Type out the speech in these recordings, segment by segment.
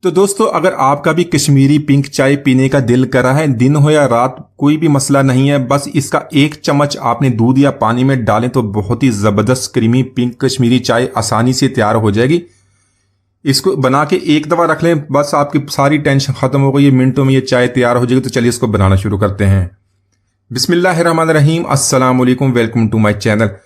तो दोस्तों, अगर आपका भी कश्मीरी पिंक चाय पीने का दिल कर रहा है, दिन हो या रात कोई भी मसला नहीं है, बस इसका 1 चम्मच आपने दूध या पानी में डालें तो बहुत ही ज़बरदस्त क्रीमी पिंक कश्मीरी चाय आसानी से तैयार हो जाएगी। इसको बना के एक दफ़ा रख लें, बस आपकी सारी टेंशन ख़त्म हो गई, ये मिनटों में ये चाय तैयार हो जाएगी। तो चलिए इसको बनाना शुरू करते हैं। बिस्मिल्लाहिर्रहमानिर्रहीम, अस्सलाम वालेकुम, वेलकम टू माय चैनल।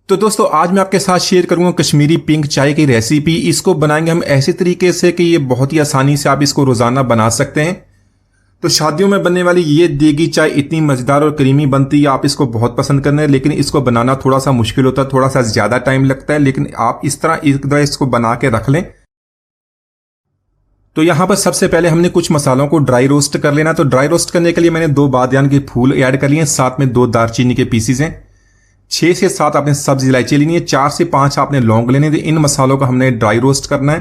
तो दोस्तों, आज मैं आपके साथ शेयर करूंगा कश्मीरी पिंक चाय की रेसिपी। इसको बनाएंगे हम ऐसे तरीके से कि ये बहुत ही आसानी से आप इसको रोज़ाना बना सकते हैं। तो शादियों में बनने वाली ये देगी चाय इतनी मज़ेदार और क्रीमी बनती है, आप इसको बहुत पसंद करना है। लेकिन इसको बनाना थोड़ा सा मुश्किल होता है, थोड़ा सा ज़्यादा टाइम लगता है। लेकिन आप इस तरह एक दफ़ा इसको बना के रख लें। तो यहाँ पर सबसे पहले हमने कुछ मसालों को ड्राई रोस्ट कर लेना। तो ड्राई रोस्ट करने के लिए मैंने 2 बादियान के फूल ऐड कर लिए, साथ में 2 दालचीनी के पीसीज हैं, 6 से 7 आपने सब्ज इलायची लेनी है, 4 से 5 आपने लौंग लेने थे। इन मसालों को हमने ड्राई रोस्ट करना है।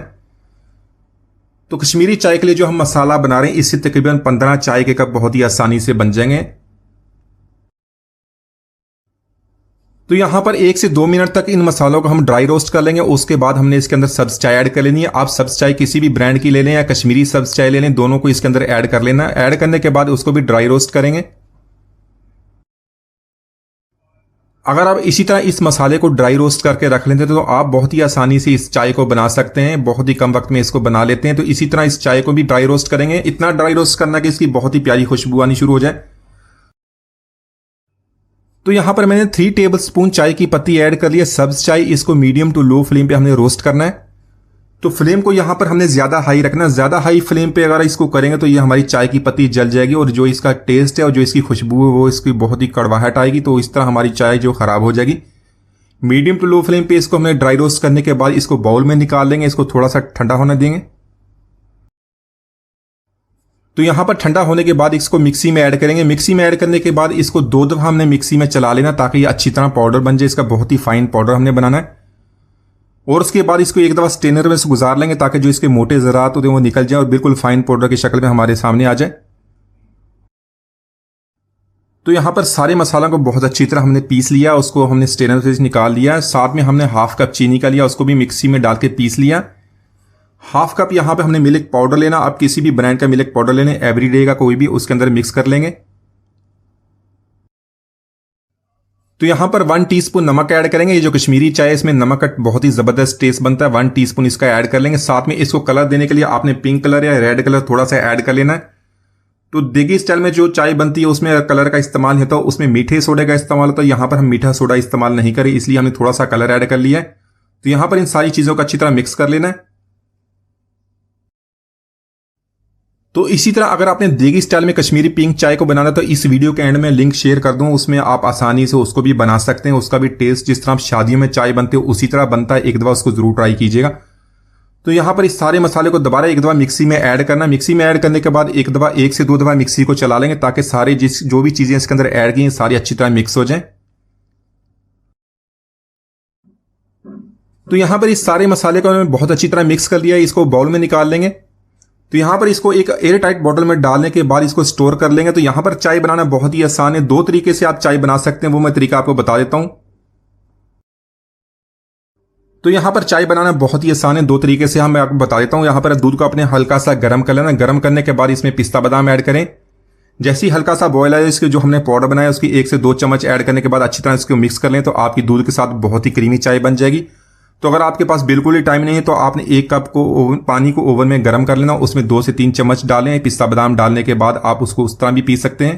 तो कश्मीरी चाय के लिए जो हम मसाला बना रहे हैं, इससे तकरीबन 15 चाय के कप बहुत ही आसानी से बन जाएंगे। तो यहां पर 1 से 2 मिनट तक इन मसालों को हम ड्राई रोस्ट कर लेंगे। उसके बाद हमने इसके अंदर सब्ज चाय ऐड कर लेनी है। आप सब्ज चाय किसी भी ब्रांड की ले लें या कश्मीरी सब्ज चाय ले लें, दोनों को इसके अंदर ऐड कर लेना। ऐड करने के बाद उसको भी ड्राई रोस्ट करेंगे। अगर आप इसी तरह इस मसाले को ड्राई रोस्ट करके रख लेते हैं तो आप बहुत ही आसानी से इस चाय को बना सकते हैं। बहुत ही कम वक्त में इसको बना लेते हैं। तो इसी तरह इस चाय को भी ड्राई रोस्ट करेंगे। इतना ड्राई रोस्ट करना कि इसकी बहुत ही प्यारी खुशबू आनी शुरू हो जाए। तो यहां पर मैंने 3 टेबलस्पून चाय की पत्ती ऐड कर लिया। सब्ज चाय, इसको मीडियम टू लो फ्लेम पे हमने रोस्ट करना है। तो फ्लेम को यहां पर हमने ज्यादा हाई रखना है। ज्यादा हाई फ्लेम पे अगर इसको करेंगे तो ये हमारी चाय की पत्ती जल जाएगी और जो इसका टेस्ट है और जो इसकी खुशबू है वो इसकी बहुत ही कड़वाहट आएगी। तो इस तरह हमारी चाय जो खराब हो जाएगी। मीडियम टू लो फ्लेम पे इसको हमने ड्राई रोस्ट करने के बाद इसको बाउल में निकाल लेंगे। इसको थोड़ा सा ठंडा होने देंगे। तो यहां पर ठंडा होने के बाद इसको मिक्सी में ऐड करेंगे। मिक्सी में ऐड करने के बाद इसको 2 दफा हमने मिक्सी में चला लेना ताकि ये अच्छी तरह पाउडर बन जाए। इसका बहुत ही फाइन पाउडर हमने बनाना है। और उसके बाद इसको एक दफा स्ट्रेनर में से गुजार लेंगे ताकि जो इसके मोटे ज़रात होते हैं वो निकल जाए और बिल्कुल फाइन पाउडर की शक्ल में हमारे सामने आ जाए। तो यहां पर सारे मसालों को बहुत अच्छी तरह हमने पीस लिया। उसको हमने स्ट्रेनर से निकाल लिया। साथ में हमने हाफ कप चीनी का लिया, उसको भी मिक्सी में डाल के पीस लिया। हाफ कप यहां पे हमने मिल्क पाउडर लेना। आप किसी भी ब्रांड का मिल्क पाउडर ले लें, एवरीडे का कोई भी, उसके अंदर मिक्स कर लेंगे। तो यहां पर 1 टीस्पून नमक ऐड करेंगे। ये जो कश्मीरी चाय है इसमें नमक का बहुत ही जबरदस्त टेस्ट बनता है। 1 टीस्पून इसका ऐड कर लेंगे। साथ में इसको कलर देने के लिए आपने पिंक कलर या रेड कलर थोड़ा सा ऐड कर लेना है। तो देगी स्टाइल में जो चाय बनती है उसमें कलर का इस्तेमाल होता है, उसमें मीठे सोडे का इस्तेमाल होता है। यहां पर हम मीठा सोडा इस्तेमाल नहीं करें, इसलिए हमने थोड़ा सा कलर ऐड कर लिया है। तो यहां पर इन सारी चीजों को अच्छी तरह मिक्स कर लेना है। तो इसी तरह अगर आपने देगी स्टाइल में कश्मीरी पिंक चाय को बनाना तो इस वीडियो के एंड में लिंक शेयर कर दूं, उसमें आप आसानी से उसको भी बना सकते हैं। उसका भी टेस्ट जिस तरह आप शादियों में चाय बनते हो उसी तरह बनता है। एक दफा उसको जरूर ट्राई कीजिएगा। तो यहां पर इस सारे मसाले को दोबारा एक दफा मिक्सी में ऐड करना। मिक्सी में ऐड करने के बाद 1 से 2 दफा मिक्सी को चला लेंगे ताकि सारे जो भी चीजें इसके अंदर ऐड की हैं सारी अच्छी तरह मिक्स हो जाए। तो यहां पर इस सारे मसाले को हमने बहुत अच्छी तरह मिक्स कर लिया है। इसको बाउल में निकाल लेंगे। तो यहां पर इसको एक एयर टाइट बॉटल में डालने के बाद इसको स्टोर कर लेंगे। तो यहां पर चाय बनाना बहुत ही आसान है। 2 तरीके से आप चाय बना सकते हैं, वो मैं तरीका आपको बता देता हूं। तो यहां पर चाय बनाना बहुत ही आसान है। 2 तरीके से मैं आपको बता देता हूं। यहां पर दूध को अपने हल्का सा गर्म कर लेना। गर्म करने के बाद इसमें पिस्ता बादाम ऐड करें। जैसे ही हल्का सा बॉयल आए, इसके जो हमने पाउडर बनाया उसकी 1 से 2 चम्मच ऐड करने के बाद अच्छी तरह इसको मिक्स कर लें। तो आपकी दूध के साथ बहुत ही क्रीमी चाय बन जाएगी। तो अगर आपके पास बिल्कुल ही टाइम नहीं है तो आपने 1 कप को पानी को ओवन में गर्म कर लेना। उसमें 2 से 3 चम्मच डालें। पिस्ता बादाम डालने के बाद आप उसको उस तरह भी पी सकते हैं।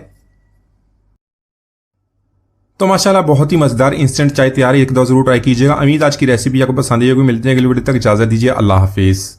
तो माशाल्लाह बहुत ही मजेदार इंस्टेंट चाय तैयार है। एक दो जरूर ट्राई कीजिएगा। उम्मीद आज की रेसिपी आपको पसंद आई होगी। मिलते हैं अगली वीडियो तक, इजाजत दीजिए। अल्लाह हाफिज।